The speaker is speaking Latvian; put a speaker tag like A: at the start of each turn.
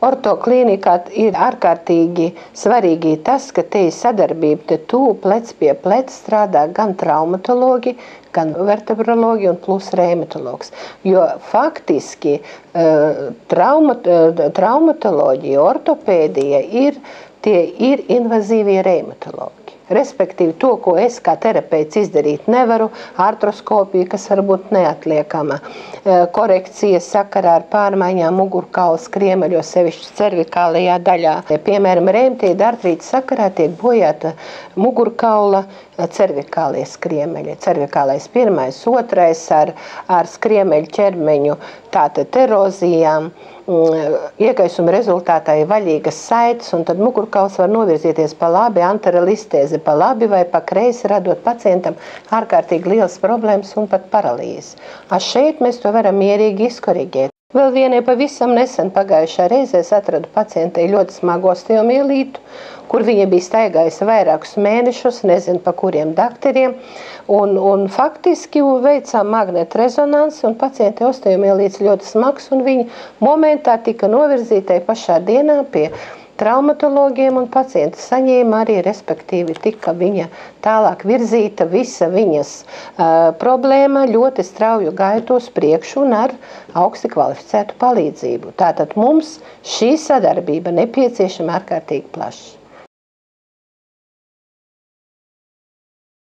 A: Ortoklīnikā ir ārkārtīgi svarīgi tas, ka te ir sadarbība, te tuvu plec pie pleca strādā gan traumatologi, gan vertebrologi un plus reumatologs. Jo faktiski traumatoloģija, ortopēdija ir invazīvie reumatologi. Respektīvi to, ko es kā terapeits izdarīt nevaru, artroskopija, kas varbūt neatliekama, korekcijas sakarā ar pārmaiņām mugurkaula skriemeļos, sevišķi cervikālajā daļā. Piemēram, reumatoīda artrīta sakarā tiek bojāta mugurkaula cervikālie skriemeļi. Cervikālais 1., 2. ar skriemeļu ķermeņu, tātad erozijām, iekaisuma rezultātā ir vaļīgas saites, un tad mugurkauls var novirzīties pa labi, anterolistēze pa labi vai pa kreisi, radot pacientam ārkārtīgi liels problēmas un pat paralīzes. Šeit mēs to varam mierīgi izkoriģēt. Vēl vienai pavisam nesen pagājušā reizē es atradu pacientei ļoti smagu osteomielītu, kur viņa bija staigājusi vairākus mēnešus, nezinu pa kuriem dakteriem, un faktiski veicām magnetu rezonansi, un pacientei osteomielīts ļoti smags, un viņa momentā tika novirzītai pašā dienā pie traumatologiem, un pacienti saņēma arī, respektīvi, tika viņa tālāk virzīta visa viņas problēma ļoti strauju gaitu uz priekšu un ar augsti kvalificētu palīdzību. Tātad mums šī sadarbība nepieciešama ārkārtīgi plaši.